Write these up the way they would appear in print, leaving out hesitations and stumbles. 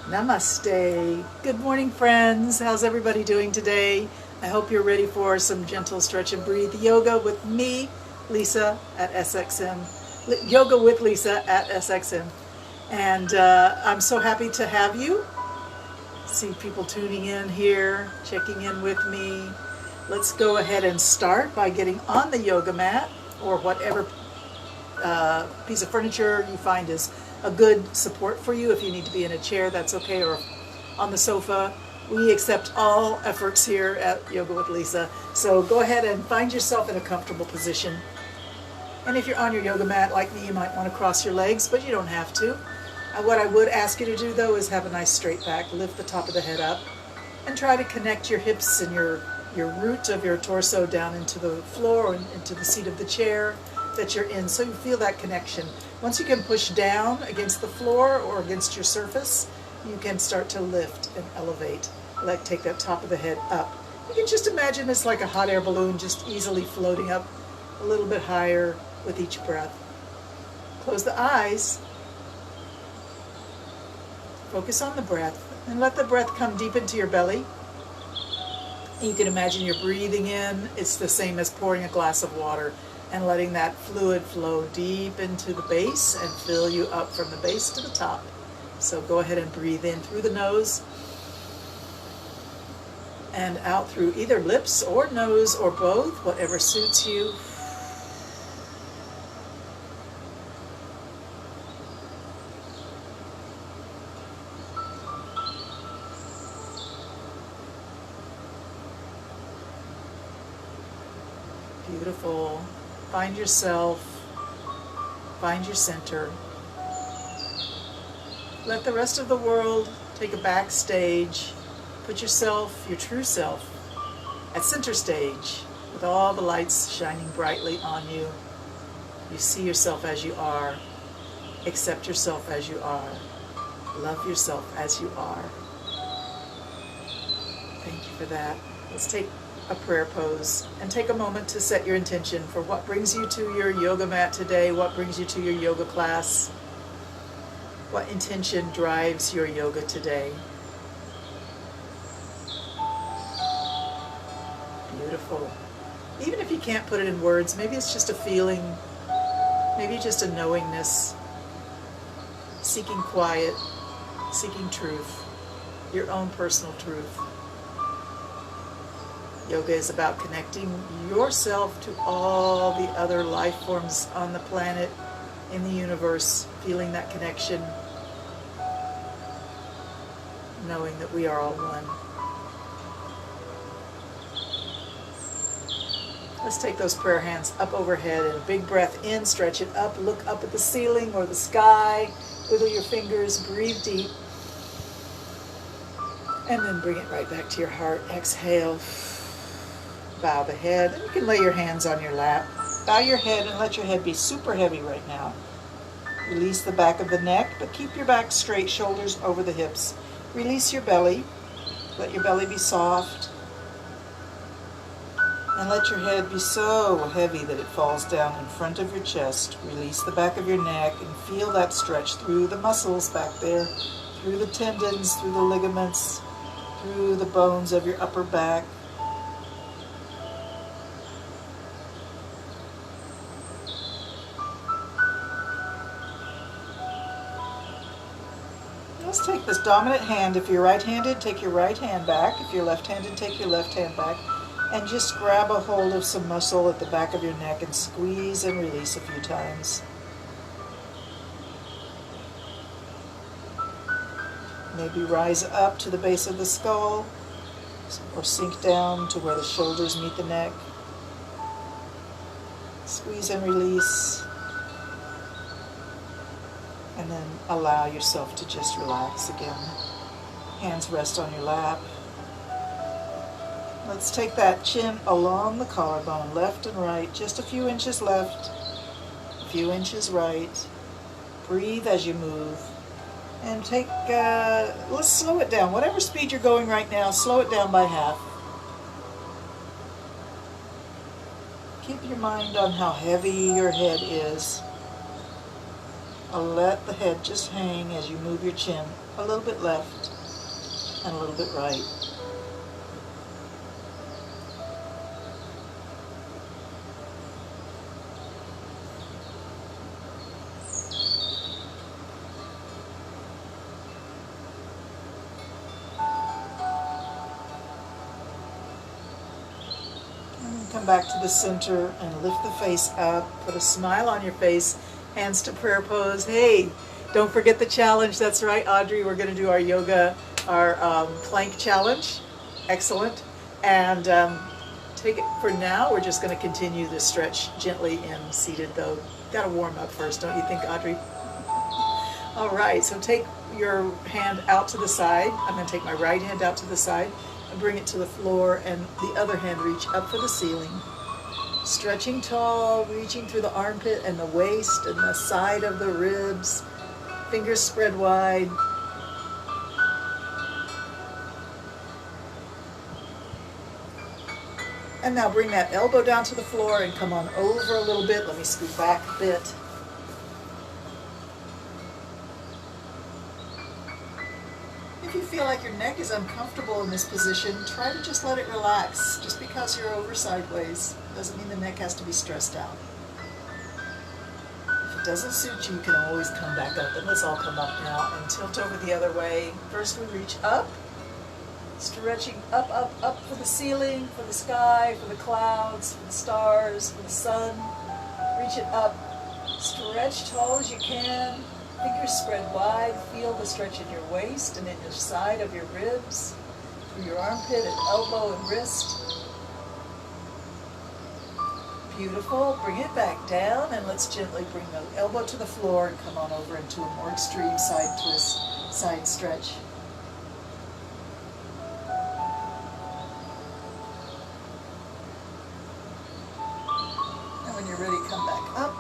Namaste. Good morning, friends. How's everybody doing today? I hope you're ready for some gentle stretch and breathe yoga with me, Lisa at SXM. Yoga with Lisa at SXM. And I'm so happy to have you. See people tuning in here, checking in with me. Let's go ahead and start by getting on the yoga mat or whatever piece of furniture you find is a good support for you. If you need to be in a chair, that's okay, or on the sofa. We accept all efforts here at Yoga with Lisa. So go ahead and find yourself in a comfortable position. And if you're on your yoga mat like me, you might want to cross your legs, but you don't have to. What I would ask you to do though is have a nice straight back, lift the top of the head up, and try to connect your hips and your root of your torso down into the floor and into the seat of the chair that you're in, so you feel that connection. Once you can push down against the floor or against your surface, you can start to lift and elevate. Like take that top of the head up. You can just imagine it's like a hot air balloon just easily floating up a little bit higher with each breath. Close the eyes. Focus on the breath and let the breath come deep into your belly. You can imagine you're breathing in. It's the same as pouring a glass of water and letting that fluid flow deep into the base and fill you up from the base to the top. So go ahead and breathe in through the nose and out through either lips or nose or both, whatever suits you. Beautiful. Find yourself, find your center. Let the rest of the world take a backstage. Put yourself, your true self, at center stage with all the lights shining brightly on you. You see yourself as you are. Accept yourself as you are. Love yourself as you are. Thank you for that. Let's take a prayer pose and take a moment to set your intention for what brings you to your yoga mat today, what brings you to your yoga class, what intention drives your yoga today. Beautiful. Even if you can't put it in words, maybe it's just a feeling, maybe just a knowingness, seeking quiet, seeking truth, your own personal truth. Yoga is about connecting yourself to all the other life forms on the planet, in the universe, feeling that connection, knowing that we are all one. Let's take those prayer hands up overhead and a big breath in, stretch it up, look up at the ceiling or the sky, wiggle your fingers, breathe deep, and then bring it right back to your heart. Exhale. Bow the head, and you can lay your hands on your lap. Bow your head and let your head be super heavy right now. Release the back of the neck, but keep your back straight, shoulders over the hips. Release your belly. Let your belly be soft. And let your head be so heavy that it falls down in front of your chest. Release the back of your neck and feel that stretch through the muscles back there, through the tendons, through the ligaments, through the bones of your upper back. Let's take this dominant hand. If you're right-handed, take your right hand back. If you're left-handed, take your left hand back. And just grab a hold of some muscle at the back of your neck and squeeze and release a few times. Maybe rise up to the base of the skull or sink down to where the shoulders meet the neck. Squeeze and release. And then allow yourself to just relax again. Hands rest on your lap. Let's take that chin along the collarbone, left and right, just a few inches left, a few inches right. Breathe as you move. And let's slow it down. Whatever speed you're going right now, slow it down by half. Keep your mind on how heavy your head is. Let the head just hang as you move your chin a little bit left and a little bit right. Come back to the center and lift the face up. Put a smile on your face. Hands to prayer pose. Hey, don't forget the challenge. That's right, Audrey. We're going to do our yoga, our plank challenge. Excellent. And take it for now. We're just going to continue the stretch gently in seated, though. Got to warm up first, don't you think, Audrey? All right. So take your hand out to the side. I'm going to take my right hand out to the side and bring it to the floor, and the other hand reach up for the ceiling. Stretching tall, reaching through the armpit and the waist and the side of the ribs. Fingers spread wide. And now bring that elbow down to the floor and come on over a little bit. Let me scoot back a bit. If you feel like your neck is uncomfortable in this position, try to just let it relax. Just because you're over sideways doesn't mean the neck has to be stressed out. If it doesn't suit you, you can always come back up. And let's all come up now and tilt over the other way. First we reach up, stretching up, up, up for the ceiling, for the sky, for the clouds, for the stars, for the sun. Reach it up. Stretch tall as you can. Fingers spread wide. Feel the stretch in your waist and in your side of your ribs, through your armpit and elbow and wrist. Beautiful. Bring it back down, and let's gently bring the elbow to the floor and come on over into a more extreme side twist, side stretch. And when you're ready, come back up.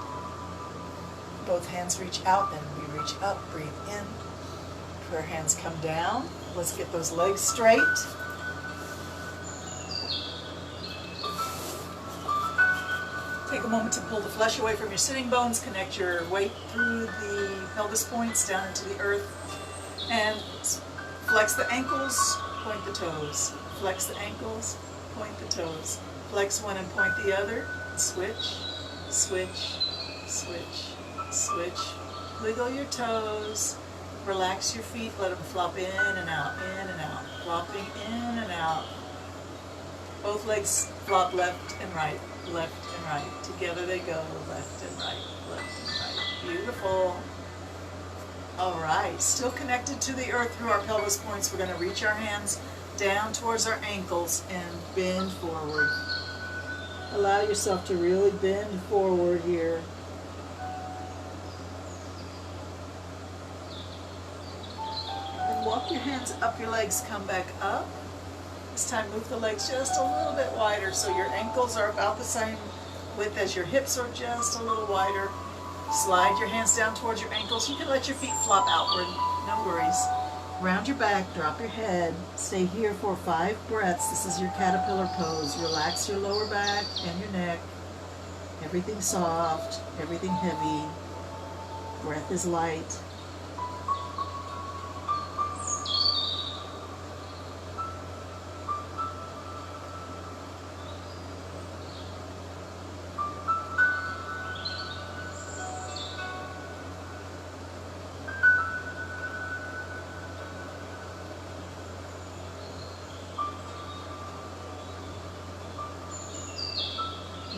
Both hands reach out, and we reach up. Breathe in. Prayer hands come down. Let's get those legs straight. Take a moment to pull the flesh away from your sitting bones. Connect your weight through the pelvis points down into the earth. And flex the ankles, point the toes. Flex the ankles, point the toes. Flex one and point the other. Switch, switch, switch. Switch. Wiggle your toes. Relax your feet. Let them flop in and out, in and out. Flopping in and out. Both legs flop left and right, left and right. Together they go, left and right, left and right. Beautiful. All right. Still connected to the earth through our pelvis points. We're going to reach our hands down towards our ankles and bend forward. Allow yourself to really bend forward here. Walk your hands up your legs, come back up. This time move the legs just a little bit wider so your ankles are about the same width as your hips, are just a little wider. Slide your hands down towards your ankles. You can let your feet flop outward, no worries. Round your back, drop your head. Stay here for 5 breaths. This is your caterpillar pose. Relax your lower back and your neck. Everything soft, everything heavy. Breath is light.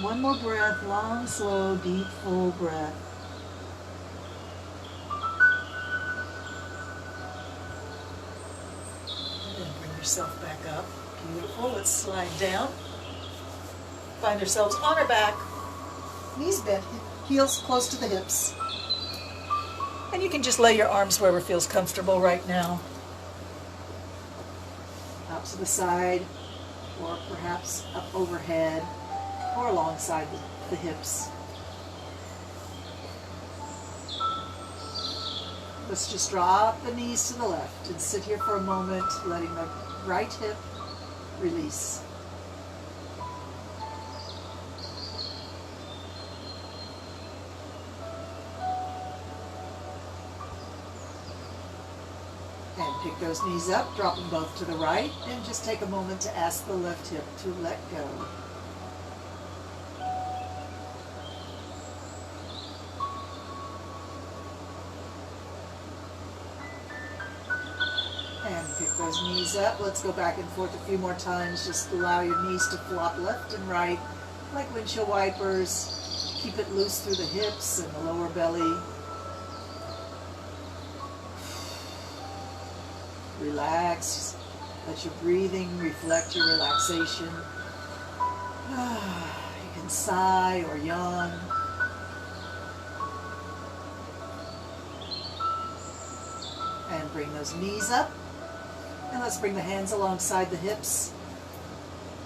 One more breath, long, slow, deep, full breath. And then bring yourself back up. Beautiful. Let's slide down. Find ourselves on our back. Knees bent, heels close to the hips. And you can just lay your arms wherever feels comfortable right now. Out to the side, or perhaps up overhead, or alongside the hips. Let's just drop the knees to the left and sit here for a moment, letting the right hip release. And pick those knees up, drop them both to the right, and just take a moment to ask the left hip to let go. And pick those knees up. Let's go back and forth a few more times. Just allow your knees to flop left and right like windshield wipers. Keep it loose through the hips and the lower belly. Relax. Let your breathing reflect your relaxation. You can sigh or yawn. And bring those knees up. And let's bring the hands alongside the hips.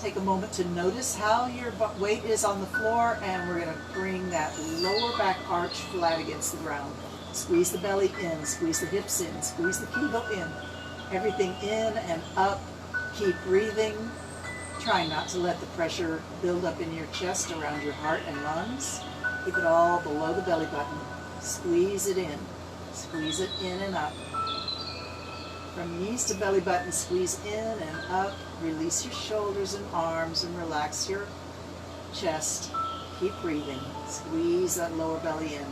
Take a moment to notice how your weight is on the floor, and we're going to bring that lower back arch flat against the ground. Squeeze the belly in, squeeze the hips in, squeeze the kegel in. Everything in and up. Keep breathing. Try not to let the pressure build up in your chest around your heart and lungs. Keep it all below the belly button. Squeeze it in. Squeeze it in and up. From knees to belly button, squeeze in and up. Release your shoulders and arms and relax your chest. Keep breathing. Squeeze that lower belly in.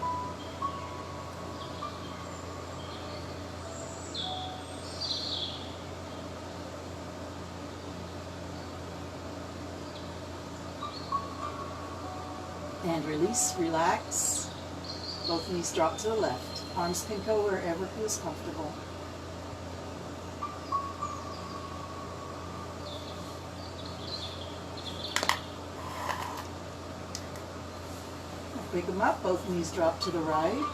And release, relax. Both knees drop to the left. Arms can go wherever feels comfortable. Pick them up, both knees drop to the right.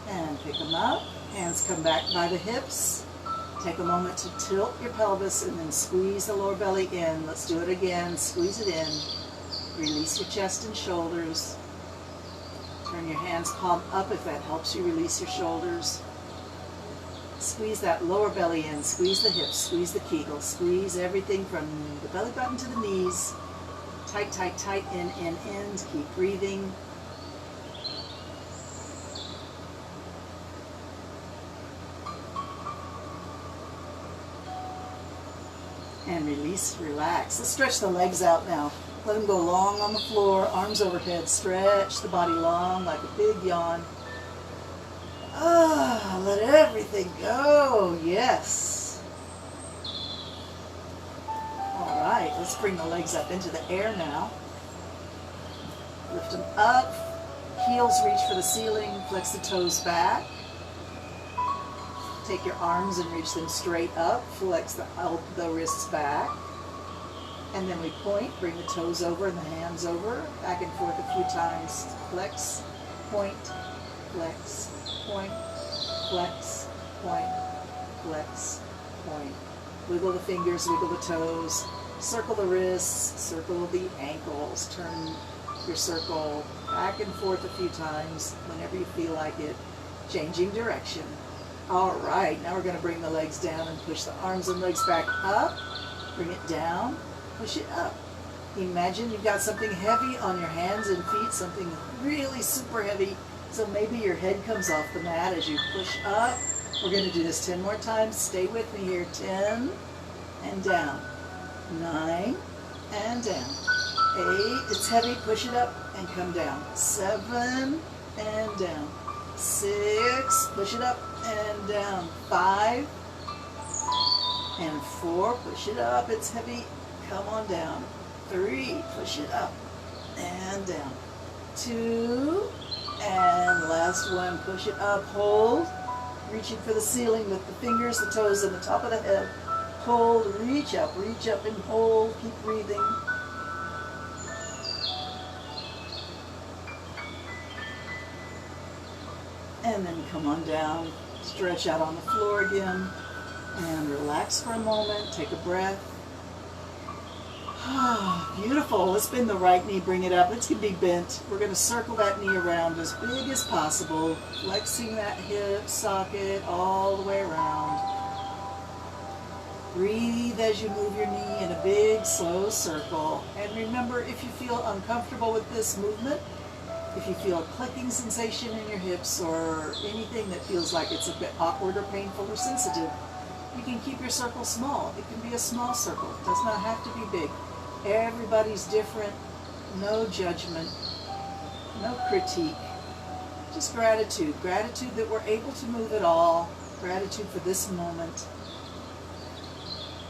And pick them up. Hands come back by the hips. Take a moment to tilt your pelvis and then squeeze the lower belly in. Let's do it again. Squeeze it in. Release your chest and shoulders. Turn your hands palm up if that helps you release your shoulders. Squeeze that lower belly in. Squeeze the hips. Squeeze the kegel. Squeeze everything from the belly button to the knees. Tight, tight, tight. In. Keep breathing. And release, relax. Let's stretch the legs out now. Let them go long on the floor, arms overhead. Stretch the body long like a big yawn. Let everything go. Yes. All right, let's bring the legs up into the air now. Lift them up. Heels reach for the ceiling. Flex the toes back. Take your arms and reach them straight up. Flex the wrists back. And then we point. Bring the toes over and the hands over. Back and forth a few times. Flex, point, flex, point, flex, point, flex, point. Wiggle the fingers, wiggle the toes. Circle the wrists, circle the ankles. Turn your circle back and forth a few times whenever you feel like it. Changing direction. All right, now we're going to bring the legs down and push the arms and legs back up. Bring it down, push it up. Imagine you've got something heavy on your hands and feet, something really super heavy. So maybe your head comes off the mat as you push up. We're going to do this 10 more times. Stay with me here. 10 and down. 9 and down. 8, it's heavy, push it up and come down. 7 and down. 6, push it up and down. 5 and 4, push it up, it's heavy, come on down. 3, push it up and down. 2, and last one, push it up, hold, reaching for the ceiling with the fingers, the toes, and the top of the head. Hold, reach up and hold, keep breathing. And then come on down, stretch out on the floor again, and relax for a moment, take a breath. Beautiful, let's bend the right knee, bring it up, it's going to be bent. We're going to circle that knee around as big as possible, flexing that hip socket all the way around. Breathe as you move your knee in a big, slow circle. And remember, if you feel uncomfortable with this movement, If you feel a clicking sensation in your hips or anything that feels like it's a bit awkward or painful or sensitive, you can keep your circle small. It can be a small circle. It does not have to be big. Everybody's different. No judgment. No critique. Just gratitude. Gratitude that we're able to move at all. Gratitude for this moment.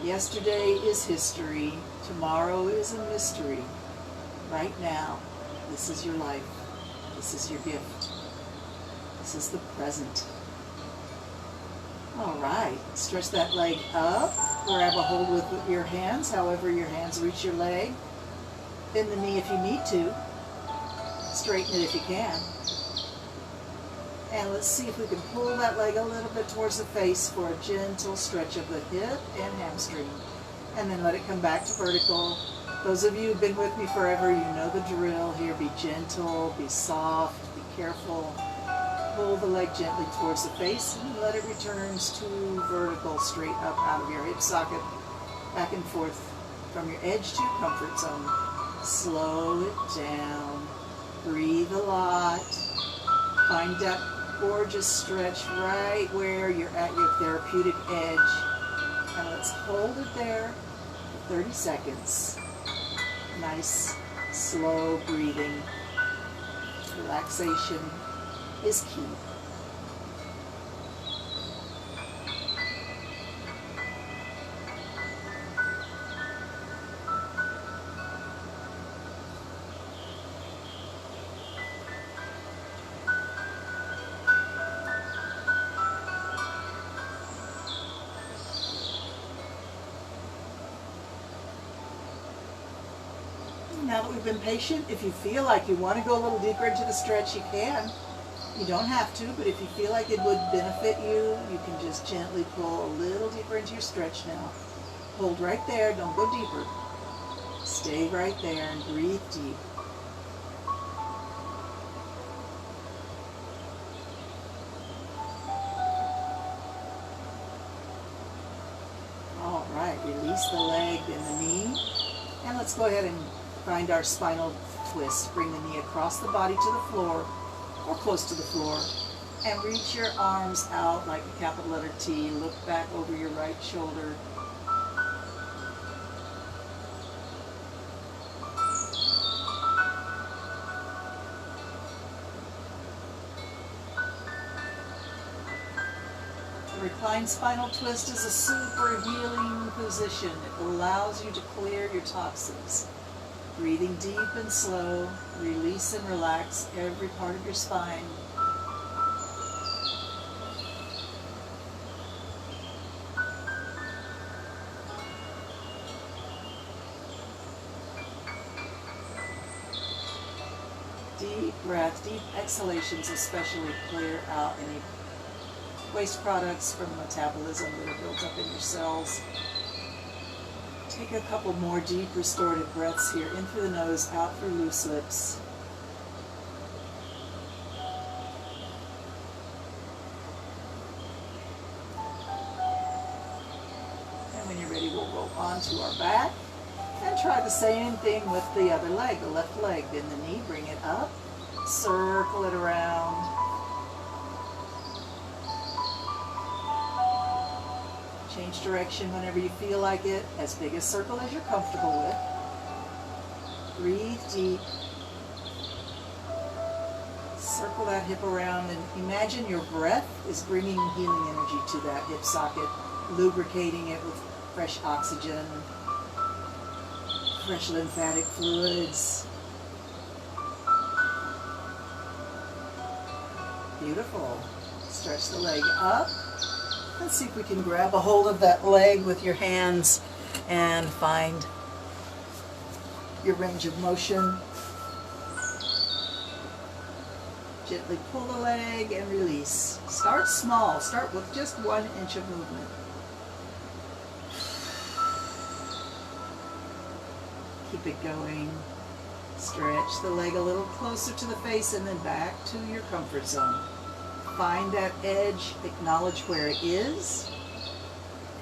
Yesterday is history. Tomorrow is a mystery. Right now, this is your life. This is your gift. This is the present. All right. Stretch that leg up. Grab a hold with your hands, however your hands reach your leg. Bend the knee if you need to. Straighten it if you can. And let's see if we can pull that leg a little bit towards the face for a gentle stretch of the hip and hamstring. And then let it come back to vertical. Those of you who've been with me forever, you know the drill here. Be gentle, be soft, be careful. Pull the leg gently towards the face and let it return to vertical, straight up out of your hip socket, back and forth from your edge to your comfort zone. Slow it down. Breathe a lot. Find that gorgeous stretch right where you're at your therapeutic edge. And let's hold it there for 30 seconds. Nice, slow breathing. Relaxation is key. Now that we've been patient, if you feel like you want to go a little deeper into the stretch, you can. You don't have to, but if you feel like it would benefit you, you can just gently pull a little deeper into your stretch now. Hold right there, don't go deeper. Stay right there and breathe deep. All right, release the leg and the knee. And let's go ahead and find our spinal twist. Bring the knee across the body to the floor or close to the floor. And reach your arms out like a capital letter T. Look back over your right shoulder. The reclined spinal twist is a super healing position. It allows you to clear your toxins. Breathing deep and slow, release and relax every part of your spine. Deep breath, deep exhalations especially clear out any waste products from metabolism that are built up in your cells. Take a couple more deep restorative breaths here, in through the nose, out through loose lips. And when you're ready, we'll roll onto our back and try the same thing with the other leg, the left leg. Bend the knee, bring it up, circle it around. Change direction whenever you feel like it, as big a circle as you're comfortable with. Breathe deep. Circle that hip around and imagine your breath is bringing healing energy to that hip socket, lubricating it with fresh oxygen, fresh lymphatic fluids. Beautiful. Stretch the leg up. Let's see if we can grab a hold of that leg with your hands and find your range of motion. Gently pull the leg and release. Start small. Start with just 1 inch of movement. Keep it going. Stretch the leg a little closer to the face and then back to your comfort zone. Find that edge, acknowledge where it is,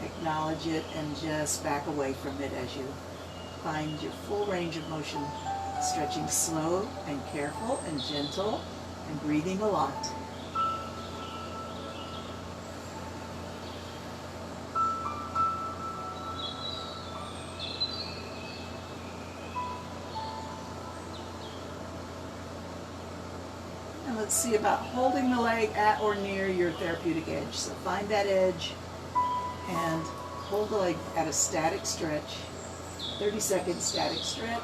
acknowledge it, and just back away from it as you find your full range of motion Stretching slow and careful and gentle and breathing a lot. And let's see about holding the leg at or near your therapeutic edge. So find that edge and hold the leg at a static stretch, 30-second static stretch.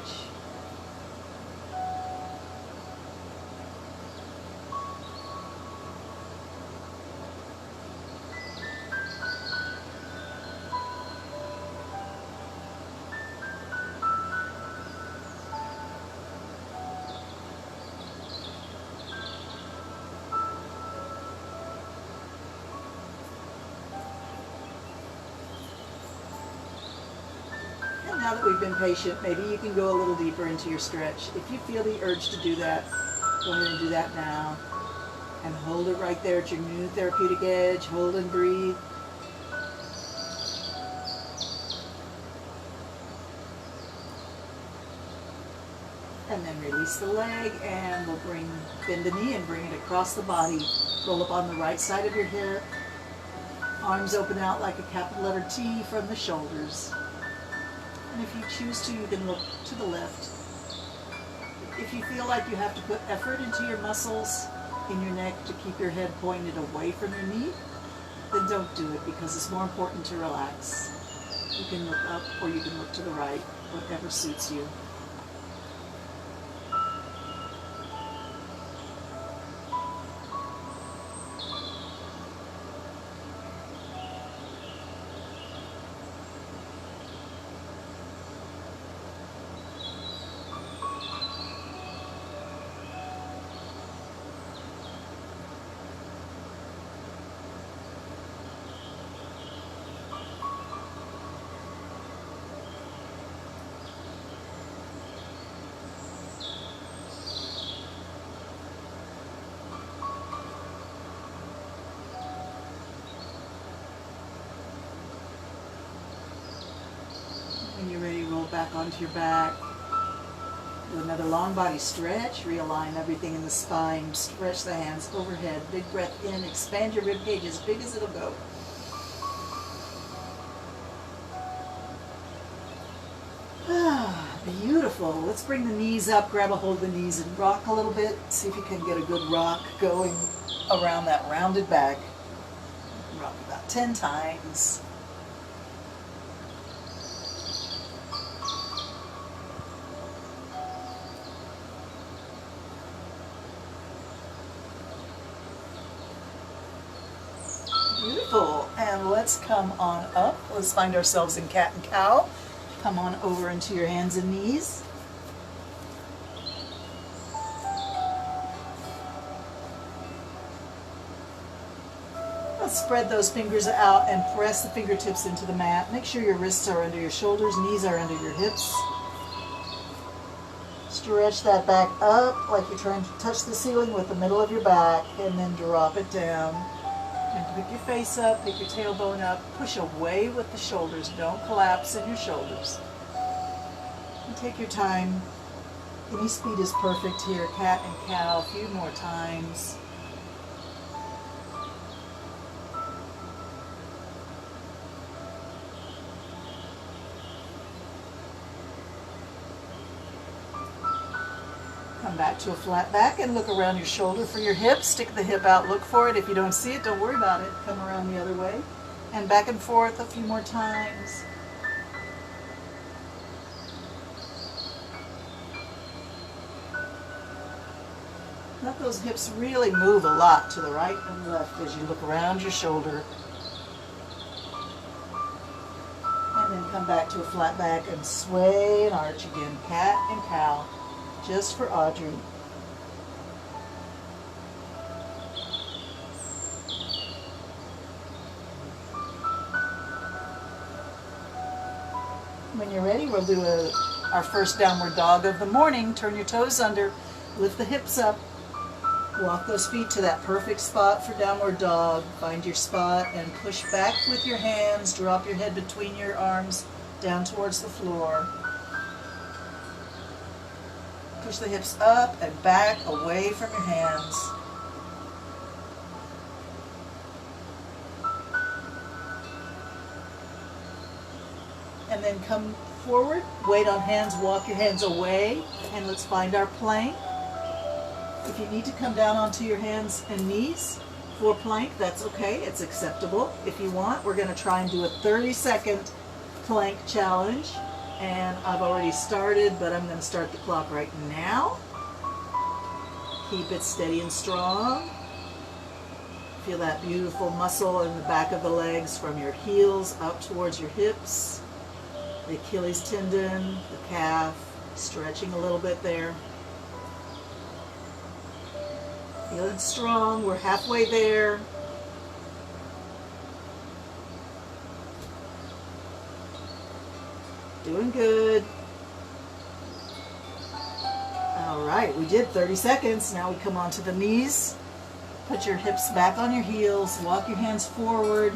Now that we've been patient, maybe you can go a little deeper into your stretch. If you feel the urge to do that, go ahead and do that now. And hold it right there at your new therapeutic edge. Hold and breathe. And then release the leg, and we'll bend the knee and bring it across the body. Roll up on the right side of your hip. Arms open out like a capital letter T from the shoulders. And if you choose to, you can look to the left. If you feel like you have to put effort into your muscles in your neck to keep your head pointed away from your knee, then don't do it, because it's more important to relax. You can look up or you can look to the right, whatever suits you. When you're ready, roll back onto your back. Do another long body stretch. Realign everything in the spine. Stretch the hands overhead. Big breath in. Expand your rib cage as big as it'll go. Beautiful. Let's bring the knees up. Grab a hold of the knees and rock a little bit. See if you can get a good rock going around that rounded back. Rock about 10 times. Beautiful. And let's come on up. Let's find ourselves in cat and cow. Come on over into your hands and knees. Let's spread those fingers out and press the fingertips into the mat. Make sure your wrists are under your shoulders, knees are under your hips. Stretch that back up like you're trying to touch the ceiling with the middle of your back, and then drop it down. And pick your face up, pick your tailbone up, push away with the shoulders. Don't collapse in your shoulders. And take your time. Any speed is perfect here. Cat and cow, a few more times. Come back to a flat back and look around your shoulder for your hip. Stick the hip out, look for it. If you don't see it, don't worry about it. Come around the other way. And back and forth a few more times. Let those hips really move a lot to the right and left as you look around your shoulder. And then come back to a flat back and sway and arch again. Cat and cow. Just for Audrey. When you're ready, we'll do our first downward dog of the morning. Turn your toes under, lift the hips up, walk those feet to that perfect spot for downward dog. Find your spot and push back with your hands. Drop your head between your arms down towards the floor. Push the hips up and back, away from your hands. And then come forward, weight on hands, walk your hands away, and let's find our plank. If you need to come down onto your hands and knees for plank, that's okay, it's acceptable. If you want, we're gonna try and do a 30-second plank challenge. And I've already started, but I'm gonna start the clock right now. Keep it steady and strong. Feel that beautiful muscle in the back of the legs from your heels up towards your hips. The Achilles tendon, the calf, stretching a little bit there. Feeling strong, we're halfway there. Doing good. All right, we did 30 seconds. Now we come onto the knees. Put your hips back on your heels, walk your hands forward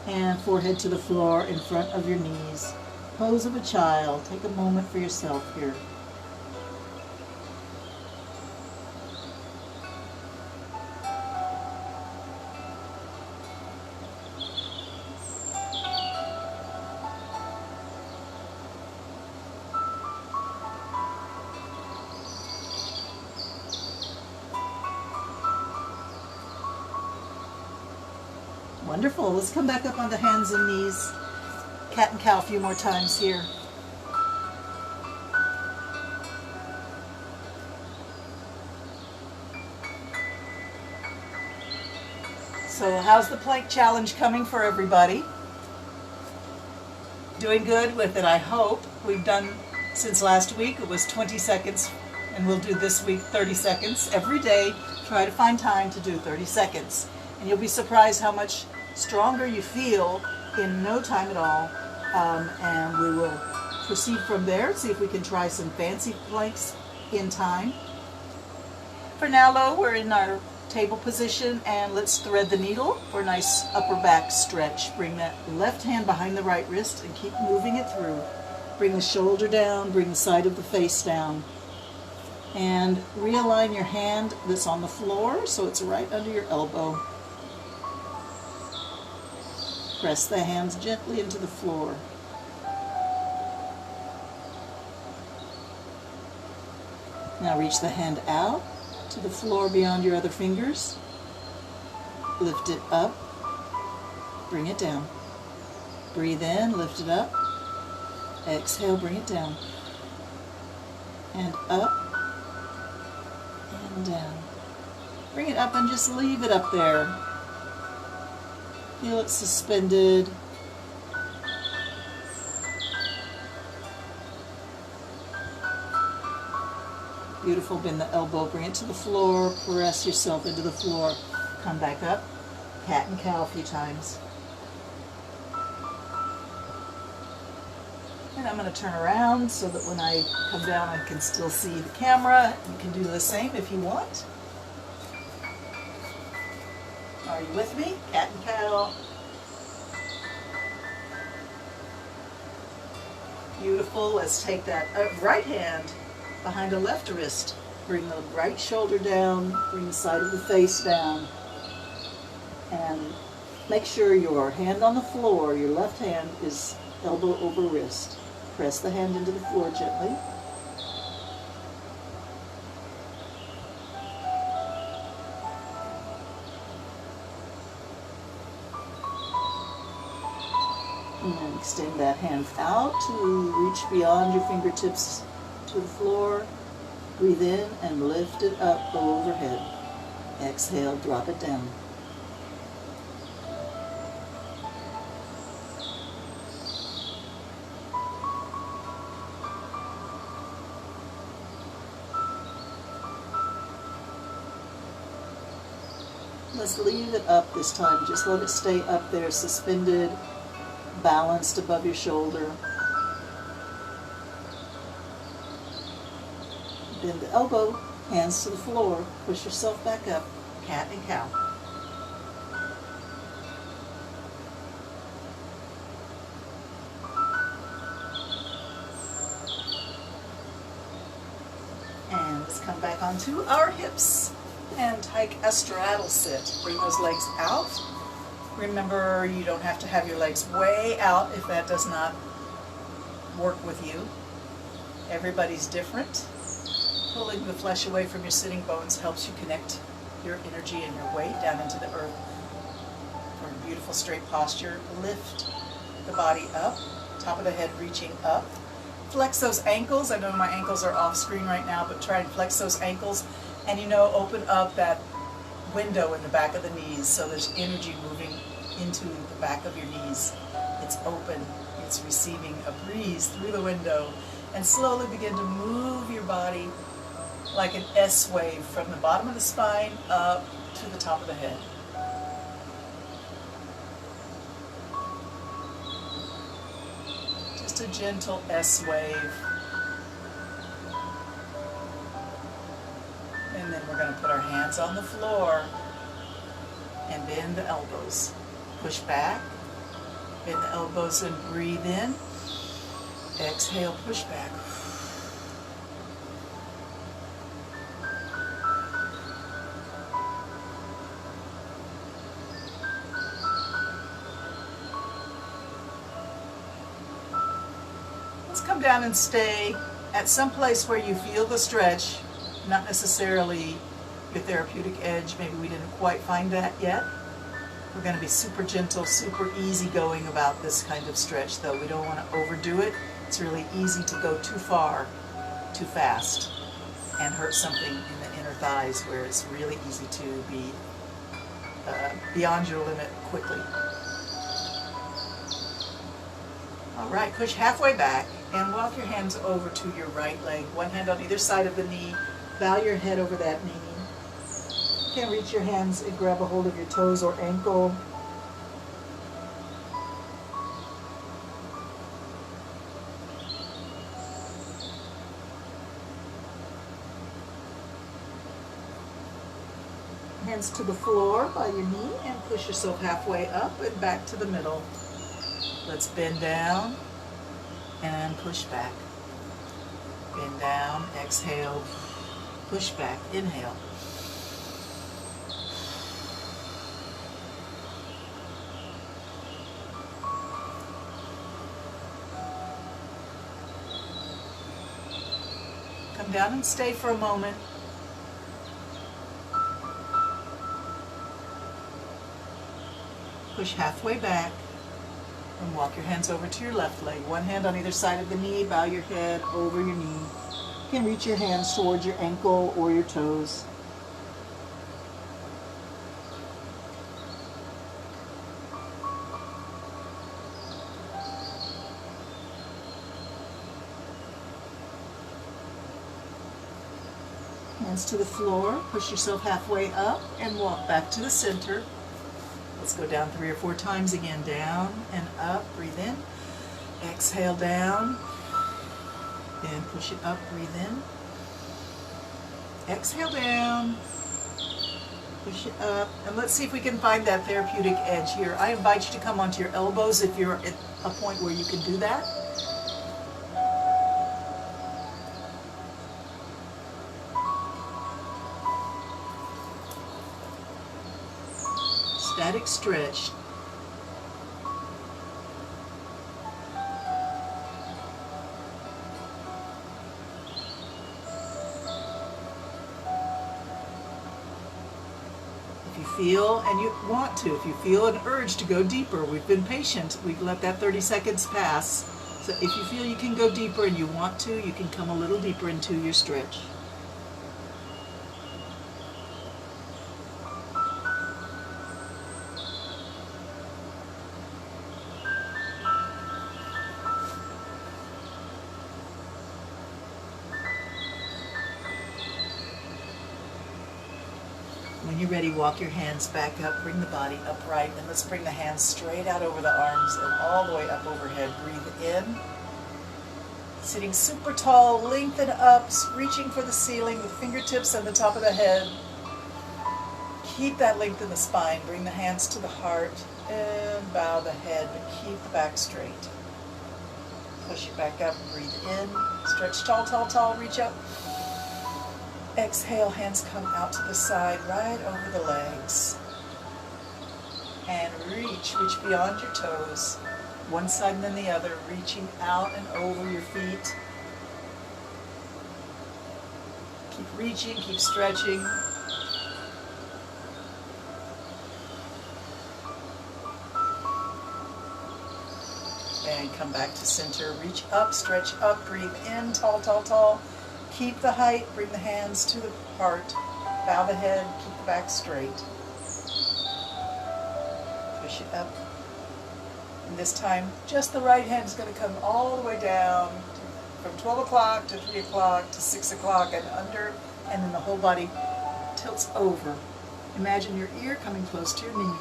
and forehead to the floor in front of your knees. Pose of a child. Take a moment for yourself here. Wonderful. Let's come back up onto hands and knees. Cat and cow a few more times here. So how's the plank challenge coming for everybody? Doing good with it, I hope. We've done, since last week, it was 20 seconds, and we'll do this week 30 seconds. Every day, try to find time to do 30 seconds. And you'll be surprised how much stronger you feel in no time at all. And we will proceed from there, see if we can try some fancy planks in time. For now, though, we're in our table position, and let's thread the needle for a nice upper back stretch. Bring that left hand behind the right wrist and keep moving it through. Bring the shoulder down, bring the side of the face down. And realign your hand that's on the floor so it's right under your elbow. Press the hands gently into the floor. Now reach the hand out to the floor beyond your other fingers. Lift it up. Bring it down. Breathe in, lift it up. Exhale, bring it down. And up and down. Bring it up and just leave it up there. Feel it suspended. Beautiful. Bend the elbow, bring it to the floor, press yourself into the floor. Come back up. Cat and cow a few times. And I'm going to turn around so that when I come down I can still see the camera. You can do the same if you want. Are you with me? Cat and cow. Beautiful. Let's take that right hand behind the left wrist. Bring the right shoulder down, bring the side of the face down, and make sure your hand on the floor, your left hand is elbow over wrist. Press the hand into the floor gently. And then extend that hand out to reach beyond your fingertips to the floor. Breathe in and lift it up, go overhead. Exhale, drop it down. Let's leave it up this time. Just let it stay up there, suspended, balanced above your shoulder. Bend the elbow, hands to the floor, push yourself back up, cat and cow. down to our hips and take a straddle sit. Bring those legs out. Remember, you don't have to have your legs way out if that does not work with you. Everybody's different. Pulling the flesh away from your sitting bones helps you connect your energy and your weight down into the earth for a beautiful straight posture. Lift the body up, top of the head reaching up. Flex those ankles. I know my ankles are off screen right now, but try and flex those ankles. And open up that window in the back of the knees so there's energy moving into the back of your knees. It's open. It's receiving a breeze through the window. And slowly begin to move your body like an S wave from the bottom of the spine up to the top of the head. Just a gentle S wave. And then we're going to put our hands on the floor and bend the elbows. Push back, bend the elbows and breathe in. Exhale, push back. Let's come down and stay at some place where you feel the stretch, not necessarily your therapeutic edge. Maybe we didn't quite find that yet. We're going to be super gentle, super easygoing about this kind of stretch, though. We don't want to overdo it. It's really easy to go too far, too fast, and hurt something in the inner thighs where it's really easy to be beyond your limit quickly. All right, push halfway back and walk your hands over to your right leg. One hand on either side of the knee. Bow your head over that knee. You can reach your hands and grab a hold of your toes or ankle. Hands to the floor by your knee and push yourself halfway up and back to the middle. Let's bend down and push back. Bend down, exhale, push back, inhale. Come down and stay for a moment. Push halfway back and walk your hands over to your left leg. One hand on either side of the knee. Bow your head over your knee. You can reach your hands towards your ankle or your toes. Hands to the floor. Push yourself halfway up and walk back to the center. Let's go down 3 or 4 times again. Down and up. Breathe in. Exhale down. And push it up. Breathe in. Exhale down. Push it up. And let's see if we can find that therapeutic edge here. I invite you to come onto your elbows if you're at a point where you can do that. Static stretch. If you feel, and you want to, if you feel an urge to go deeper, we've been patient, we've let that 30 seconds pass. So if you feel you can go deeper and you want to, you can come a little deeper into your stretch. When you're ready, walk your hands back up, bring the body upright, and let's bring the hands straight out over the arms and all the way up overhead. Breathe in. Sitting super tall, lengthen up, reaching for the ceiling with fingertips on the top of the head. Keep that length in the spine. Bring the hands to the heart and bow the head, but keep the back straight. Push it back up, breathe in. Stretch tall, tall, tall, reach up. Exhale, hands come out to the side, right over the legs. And reach beyond your toes. One side and then the other, reaching out and over your feet. Keep reaching, keep stretching. And come back to center. Reach up, stretch up, breathe in, tall, tall, tall. Keep the height, bring the hands to the heart. Bow the head, keep the back straight. Push it up. And this time, just the right hand is going to come all the way down from 12 o'clock to 3 o'clock to 6 o'clock and under, and then the whole body tilts over. Imagine your ear coming close to your knee.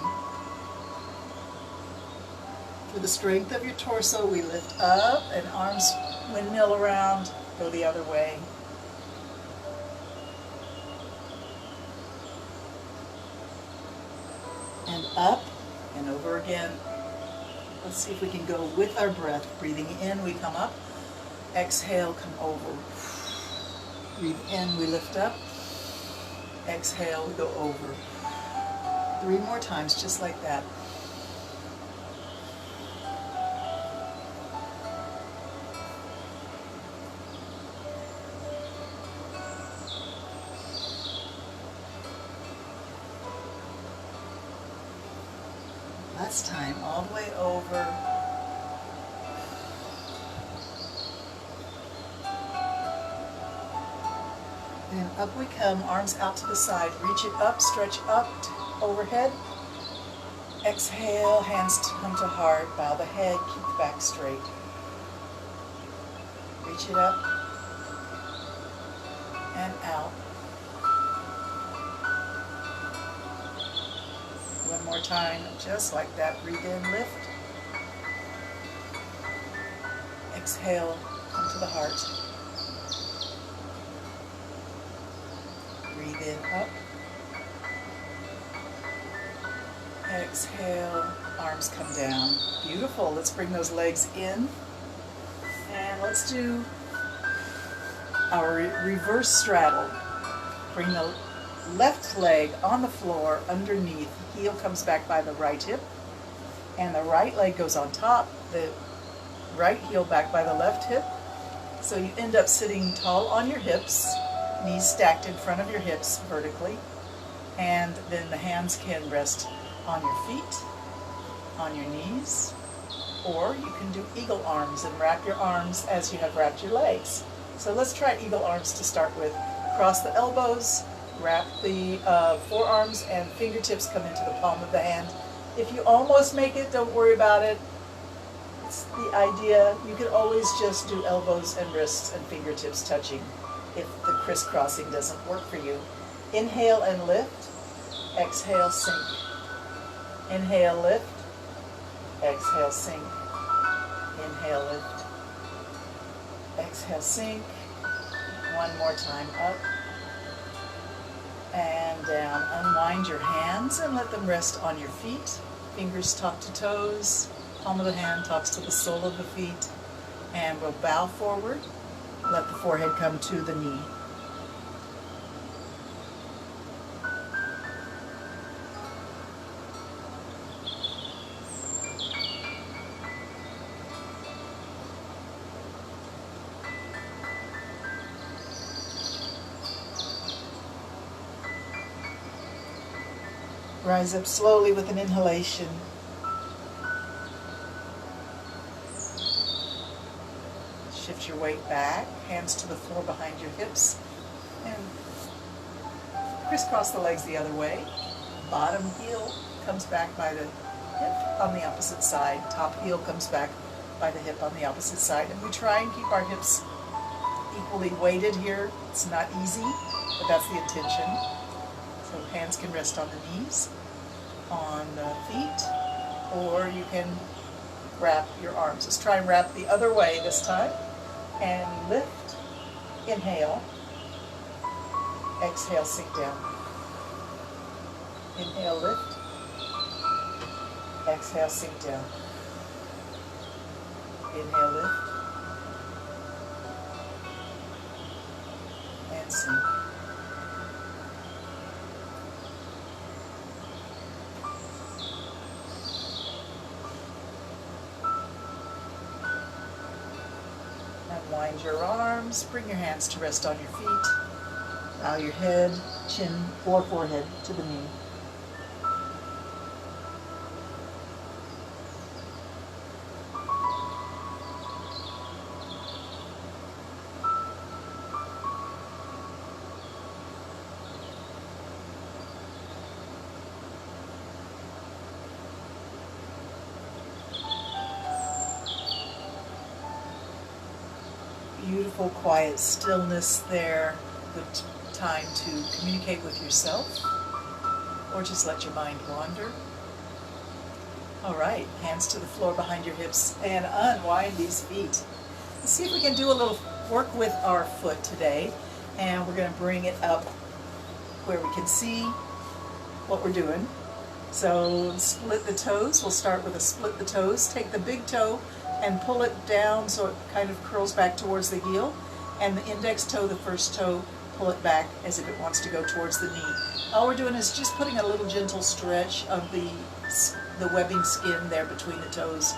For the strength of your torso, we lift up and arms windmill around, go the other way. And up and over again. Let's see if we can go with our breath. Breathing in, we come up. Exhale, come over. Breathe in, we lift up. Exhale, we go over. 3 more times, just like that. Last time, all the way over. And up we come, arms out to the side. Reach it up, stretch up, overhead. Exhale, hands come to heart. Bow the head, keep the back straight. Reach it up and out. One more time, just like that. Breathe in, lift. Exhale, come to the heart. Breathe in, up. Exhale, arms come down. Beautiful. Let's bring those legs in. And let's do our reverse straddle. Bring the left leg on the floor underneath. Heel comes back by the right hip. And the right leg goes on top. The right heel back by the left hip. So you end up sitting tall on your hips. Knees stacked in front of your hips vertically. And then the hands can rest on your feet, on your knees, or you can do eagle arms and wrap your arms as you have wrapped your legs. So let's try eagle arms to start with. Cross the elbows, wrap the forearms, and fingertips come into the palm of the hand. If you almost make it, don't worry about it. It's the idea. You can always just do elbows and wrists and fingertips touching if the crisscrossing doesn't work for you. Inhale and lift. Exhale, sink. Inhale, lift. Exhale, sink. Inhale, lift. Exhale, sink. One more time, up and down. Unwind your hands and let them rest on your feet. Fingers talk to toes. Palm of the hand talks to the sole of the feet. And we'll bow forward. Let the forehead come to the knee. Rise up slowly with an inhalation. Shift your weight back, hands to the floor behind your hips, and crisscross the legs the other way. Bottom heel comes back by the hip on the opposite side. Top heel comes back by the hip on the opposite side. And we try and keep our hips equally weighted here. It's not easy, but that's the intention. So hands can rest on the knees, on the feet, or you can wrap your arms. Let's try and wrap the other way this time. And lift, inhale, exhale, sink down. Inhale, lift, exhale, sink down. Inhale, lift, and sink. behind your arms. Bring your hands to rest on your feet. Bow your head, chin or forehead to the knee. Beautiful, quiet stillness there. Good time to communicate with yourself or just let your mind wander. All right, hands to the floor behind your hips and unwind these feet. Let's see if we can do a little work with our foot today, and we're going to bring it up where we can see what we're doing. So split the toes. We'll start with a split the toes. Take the big toe and pull it down so it kind of curls back towards the heel, and the index toe, the first toe, pull it back as if it wants to go towards the knee. All we're doing is just putting a little gentle stretch of the webbing skin there between the toes,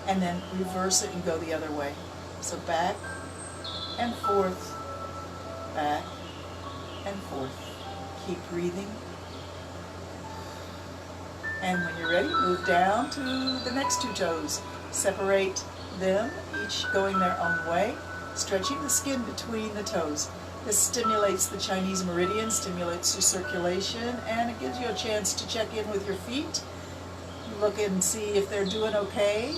and then reverse it and go the other way. So back and forth, back and forth. Keep breathing. And when you're ready, move down to the next two toes. Separate them, each going their own way, stretching the skin between the toes. This stimulates the Chinese meridian, stimulates your circulation, and it gives you a chance to check in with your feet. Look and see if they're doing okay.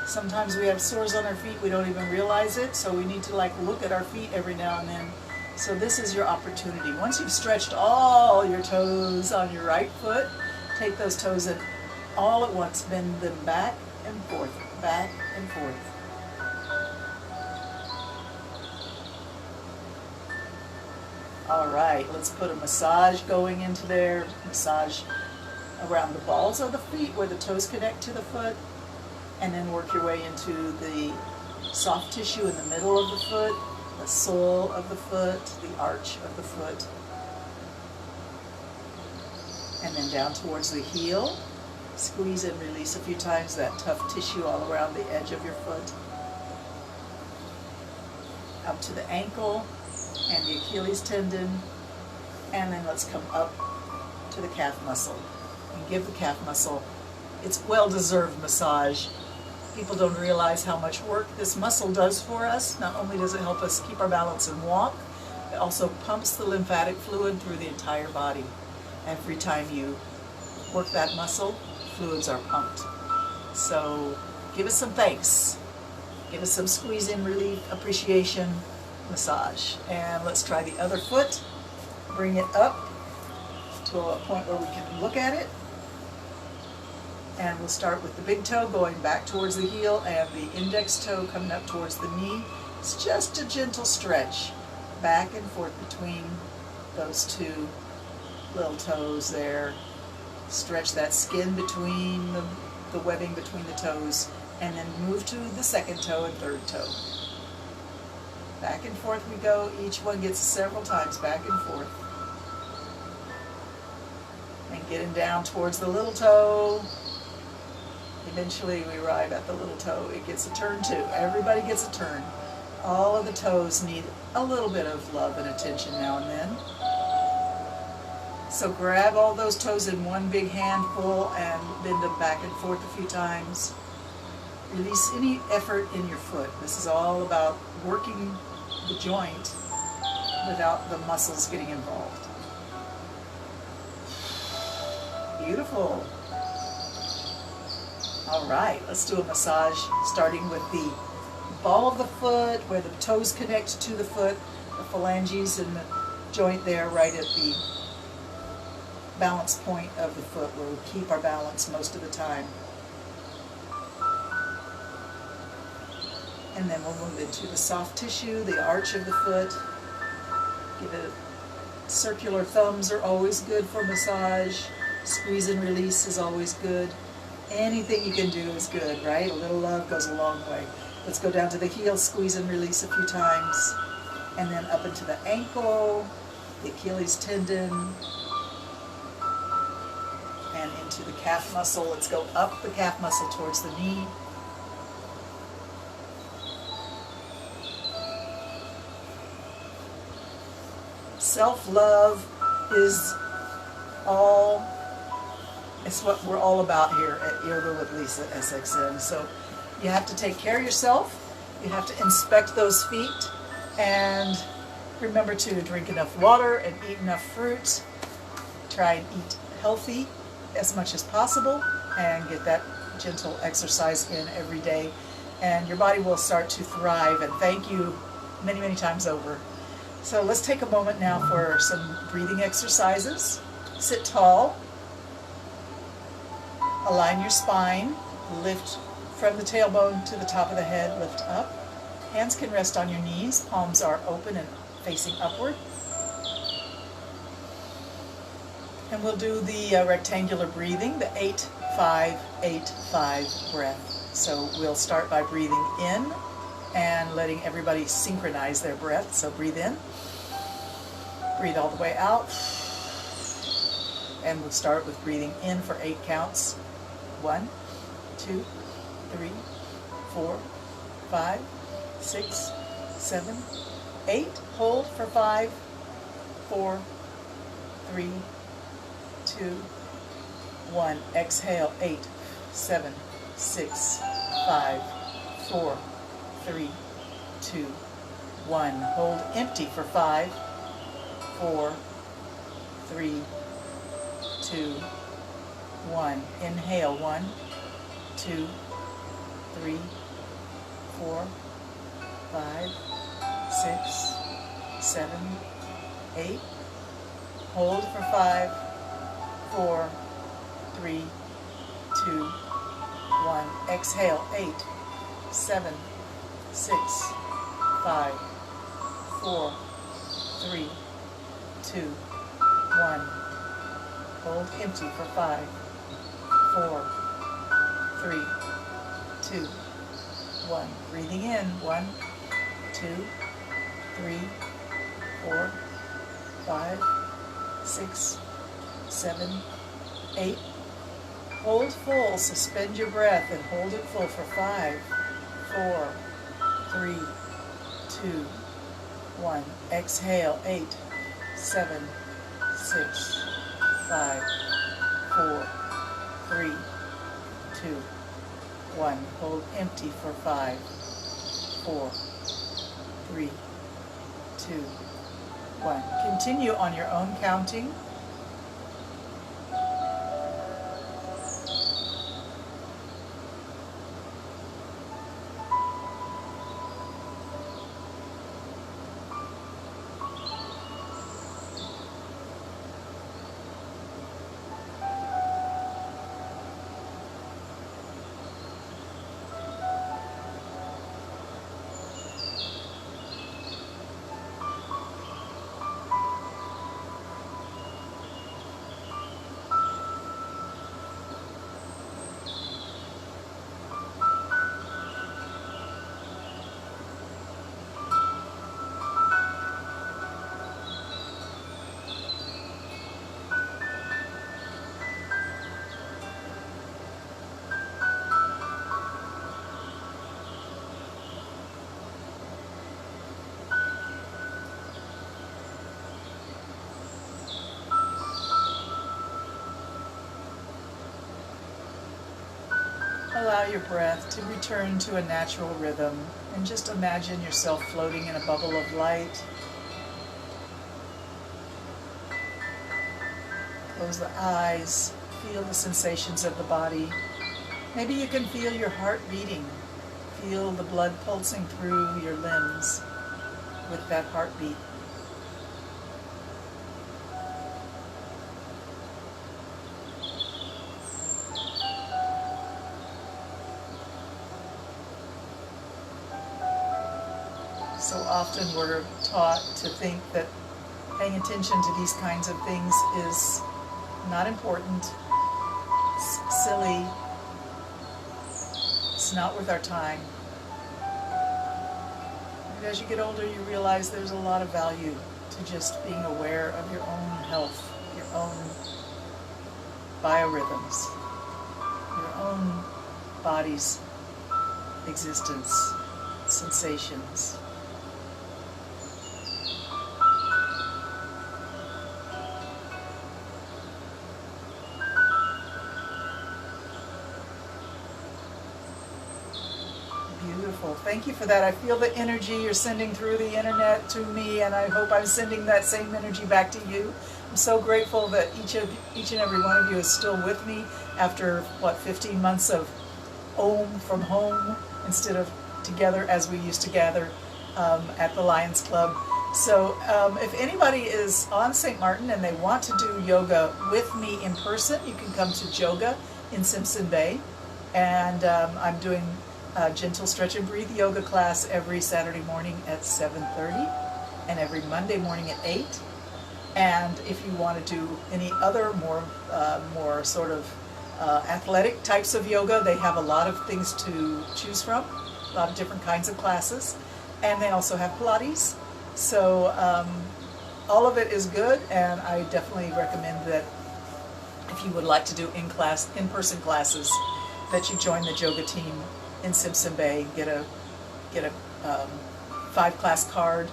Sometimes we have sores on our feet, we don't even realize it, so we need to look at our feet every now and then. So this is your opportunity. Once you've stretched all your toes on your right foot, take those toes and all at once bend them back and forth, back and forth. All right, let's put a massage going into there. Massage around the balls of the feet where the toes connect to the foot, and then work your way into the soft tissue in the middle of the foot, the sole of the foot, the arch of the foot, and then down towards the heel. Squeeze and release a few times that tough tissue all around the edge of your foot. Up to the ankle and the Achilles tendon, and then let's come up to the calf muscle and give the calf muscle its well-deserved massage. People don't realize how much work this muscle does for us. Not only does it help us keep our balance and walk, it also pumps the lymphatic fluid through the entire body. Every time you work that muscle, fluids are pumped. So give us some thanks. Give us some squeeze in, relief, appreciation, massage. And let's try the other foot. Bring it up to a point where we can look at it. And we'll start with the big toe going back towards the heel and the index toe coming up towards the knee. It's just a gentle stretch back and forth between those two little toes there. Stretch that skin between the webbing between the toes, and then move to the second toe and third toe. Back and forth we go. Each one gets several times back and forth. And getting down towards the little toe. Eventually we arrive at the little toe. It gets a turn too. Everybody gets a turn. All of the toes need a little bit of love and attention now and then. So grab all those toes in one big handful and bend them back and forth a few times. Release any effort in your foot. This is all about working the joint without the muscles getting involved. Beautiful. All right, let's do a massage starting with the ball of the foot where the toes connect to the foot, the phalanges and the joint there right at the balance point of the foot where we keep our balance most of the time. And then we'll move into the soft tissue, the arch of the foot. Give it circular thumbs are always good for massage. Squeeze and release is always good. Anything you can do is good, right? A little love goes a long way. Let's go down to the heel, squeeze and release a few times. And then up into the ankle, the Achilles tendon, and into the calf muscle. Let's go up the calf muscle towards the knee. Self-love is it's what we're all about here at Yoga with Lisa SXM. So you have to take care of yourself. You have to inspect those feet, and remember to drink enough water and eat enough fruit. Try and eat healthy as much as possible and get that gentle exercise in every day, and your body will start to thrive and thank you many, many times over. So let's take a moment now for some breathing exercises. Sit tall, align your spine, lift from the tailbone to the top of the head, lift up. Hands can rest on your knees, palms are open and facing upward. And we'll do the rectangular breathing, the 8-5-8-5 breath. So we'll start by breathing in and letting everybody synchronize their breath. So breathe in, breathe all the way out, and we'll start with breathing in for 8 counts. 1, 2, 3, 4, 5, 6, 7, 8. Hold for 5, 4, 3, 2, 1. Exhale. 8, 7, 6, 5, 4, 3, 2, 1. Hold empty for 5, 4, 3, 2, 1. Inhale. 1, 2, 3, 4, 5, 6, 7, 8. Hold for 5, 4, 3, 2, 1. Exhale. 8, 7, 6, 5, 4, 3, 2, 1. Hold empty for 5, 4, 3, 2, 1. Breathing in. 1, 2, 3, 4, 5, 6, 7, 8. Hold full. Suspend your breath and hold it full for 5, 4, 3, 2, 1. Exhale. 8, 7, 6, 5, 4, 3, 2, 1. Hold empty for 5, 4, 3, 2, 1. Continue on your own counting. Allow your breath to return to a natural rhythm, and just imagine yourself floating in a bubble of light. Close the eyes, feel the sensations of the body. Maybe you can feel your heart beating. Feel the blood pulsing through your limbs with that heartbeat. So often we're taught to think that paying attention to these kinds of things is not important, it's silly, it's not worth our time. And as you get older, you realize there's a lot of value to just being aware of your own health, your own biorhythms, your own body's existence, sensations. wonderful. Thank you for that. I feel the energy you're sending through the internet to me, and I hope I'm sending that same energy back to you. I'm so grateful that each and every one of you is still with me after, what, 15 months of from home instead of together as we used to gather at the Lions Club. So if anybody is on St. Martin and they want to do yoga with me in person, you can come to Joga in Simpson Bay. And I'm doing a gentle stretch and breathe yoga class every Saturday morning at 7:30 and every Monday morning at 8. And if you want to do any other more sort of athletic types of yoga, they have a lot of things to choose from, a lot of different kinds of classes. And they also have Pilates. So all of it is good, and I definitely recommend that if you would like to do in-person classes, that you join the Joga team in Simpson Bay, get a 5-class card,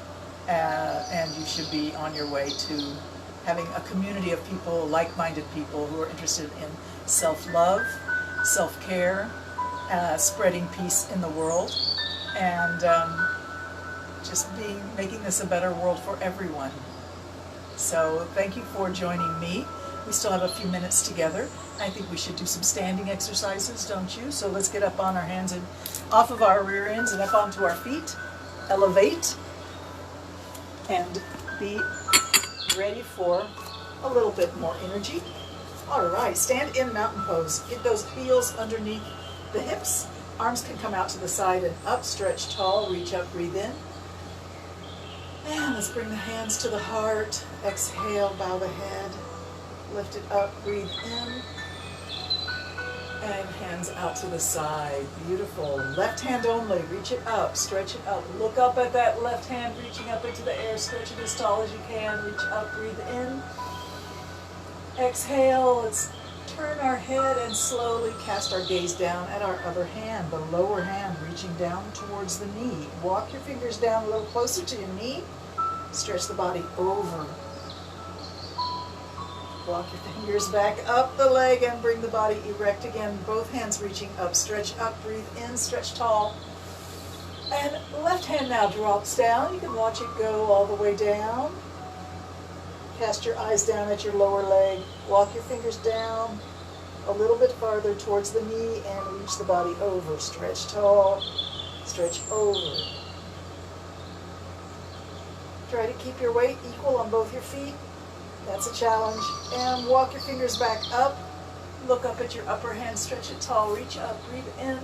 and you should be on your way to having a community of people, like-minded people who are interested in self-love, self-care, spreading peace in the world, and just making this a better world for everyone. So thank you for joining me. We still have a few minutes together. I think we should do some standing exercises, don't you? So let's get up on our hands and off of our rear ends and up onto our feet. Elevate and be ready for a little bit more energy. All right, stand in mountain pose. Get those heels underneath the hips. Arms can come out to the side and up. Stretch tall, reach up, breathe in. And let's bring the hands to the heart. Exhale, bow the head. Lift it up, breathe in. And hands out to the side. Beautiful. Left hand only. Reach it up, stretch it up. Look up at that left hand, reaching up into the air. Stretch it as tall as you can. Reach up, breathe in. Exhale. Let's turn our head and slowly cast our gaze down at our other hand, the lower hand reaching down towards the knee. Walk your fingers down a little closer to your knee. Stretch the body over. Walk your fingers back up the leg and bring the body erect again. Both hands reaching up. Stretch up, breathe in, stretch tall. And left hand now drops down. You can watch it go all the way down. Cast your eyes down at your lower leg. Walk your fingers down a little bit farther towards the knee and reach the body over. Stretch tall, stretch over. Try to keep your weight equal on both your feet. That's a challenge. And walk your fingers back up. Look up at your upper hand, stretch it tall, reach up, breathe in.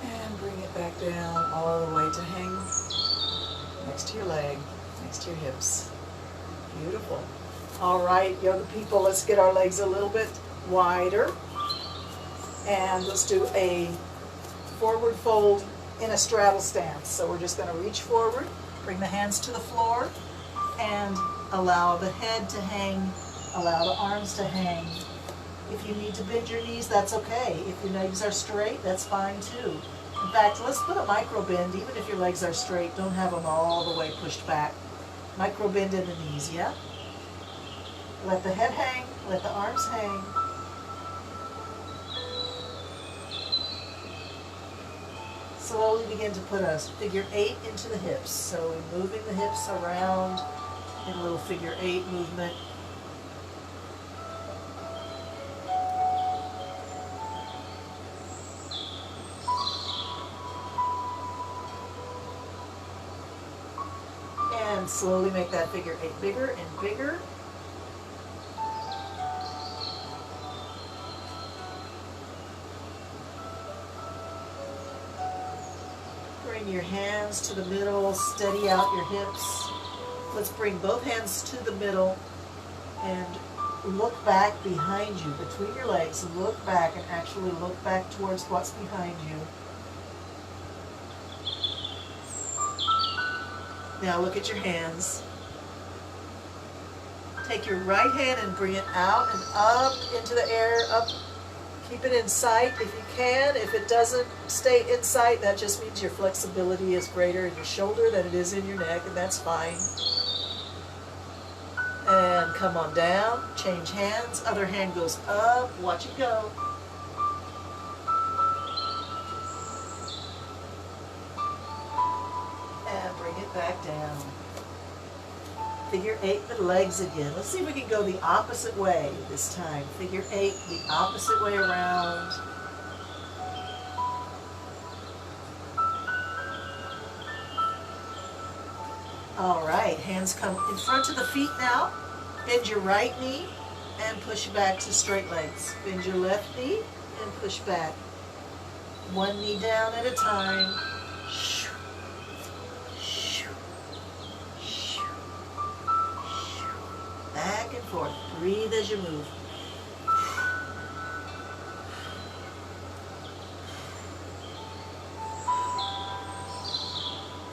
And bring it back down all the way to hang next to your leg, next to your hips. Beautiful. All right, yoga people, let's get our legs a little bit wider. And let's do a forward fold in a straddle stance. So we're just going to reach forward, bring the hands to the floor, and allow the head to hang, allow the arms to hang. If you need to bend your knees, that's okay. If your legs are straight, that's fine too. In fact, let's put a micro bend, even if your legs are straight. Don't have them all the way pushed back. Micro bend in the knees, yeah? Let the head hang, let the arms hang. Slowly begin to put a figure 8 into the hips. So moving the hips around in a little figure 8 movement. And slowly make that figure 8 bigger and bigger. Bring your hands to the middle, steady out your hips. Let's bring both hands to the middle and look back behind you, between your legs. Look back and actually look back towards what's behind you. Now look at your hands. Take your right hand and bring it out and up into the air, up. Keep it in sight if you can. If it doesn't stay in sight, that just means your flexibility is greater in your shoulder than it is in your neck, and that's fine. And come on down, change hands, other hand goes up, watch it go. Figure 8 with legs again. Let's see if we can go the opposite way this time. Figure 8 the opposite way around. All right, hands come in front of the feet now. Bend your right knee and push back to straight legs. Bend your left knee and push back. One knee down at a time. Back and forth. Breathe as you move.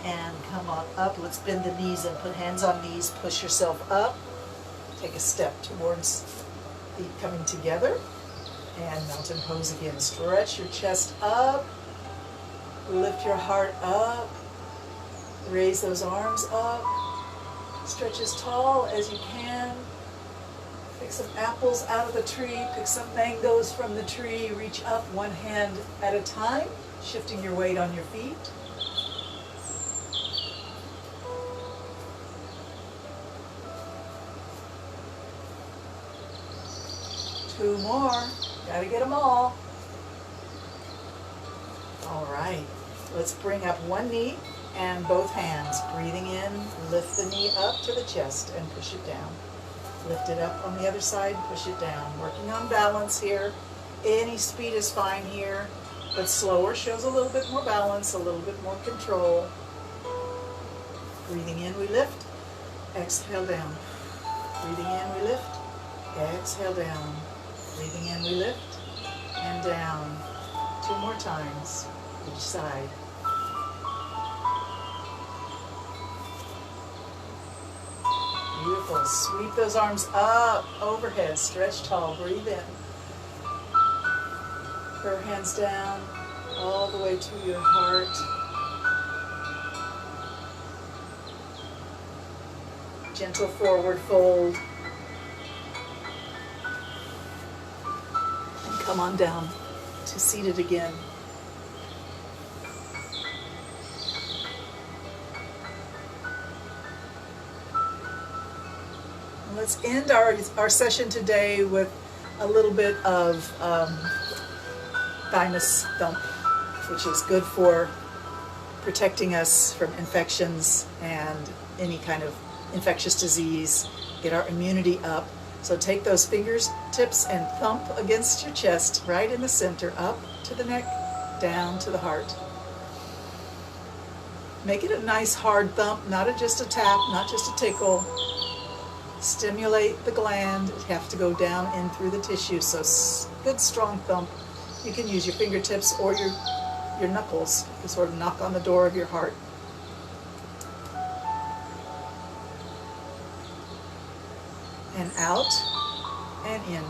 And come on up. Let's bend the knees and put hands on knees. Push yourself up. Take a step towards feet coming together. And mountain pose again. Stretch your chest up. Lift your heart up. Raise those arms up. Stretch as tall as you can. Pick some apples out of the tree. Pick some mangoes from the tree. Reach up one hand at a time, shifting your weight on your feet. Two more. Gotta get them all. All right. Let's bring up one knee and both hands. Breathing in, lift the knee up to the chest and push it down. Lift it up on the other side, push it down. Working on balance here. Any speed is fine here, but slower shows a little bit more balance, a little bit more control. Breathing in, we lift. Exhale down. Breathing in, we lift. Exhale down. Breathing in, we lift. And down. Two more times, each side. Beautiful. Sweep those arms up, overhead. Stretch tall. Breathe in. Her hands down, all the way to your heart. Gentle forward fold. And come on down to seated again. Let's end our session today with a little bit of thymus thump, which is good for protecting us from infections and any kind of infectious disease, get our immunity up. So take those fingertips and thump against your chest, right in the center, up to the neck, down to the heart. Make it a nice hard thump, not just a tap, not just a tickle. Stimulate the gland. You have to go down in through the tissue, so good strong thump. You can use your fingertips or your knuckles to sort of knock on the door of your heart. And out and in,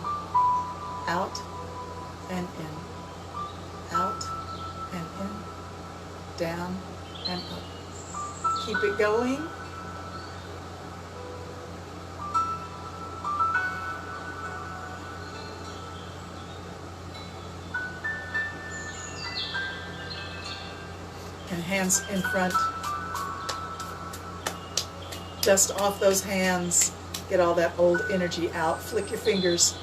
out and in, out and in, down and up. Keep it going. And hands in front. Dust off those hands. Get all that old energy out. Flick your fingers.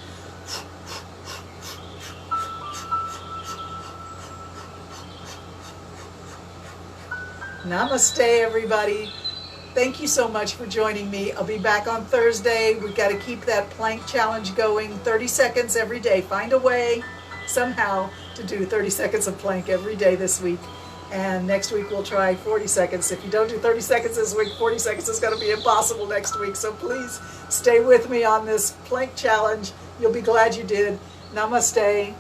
Namaste, everybody. Thank you so much for joining me. I'll be back on Thursday. We've got to keep that plank challenge going. 30 seconds every day. Find a way somehow to do 30 seconds of plank every day this week. And next week we'll try 40 seconds. If you don't do 30 seconds this week, 40 seconds is going to be impossible next week. So please stay with me on this plank challenge. You'll be glad you did. Namaste.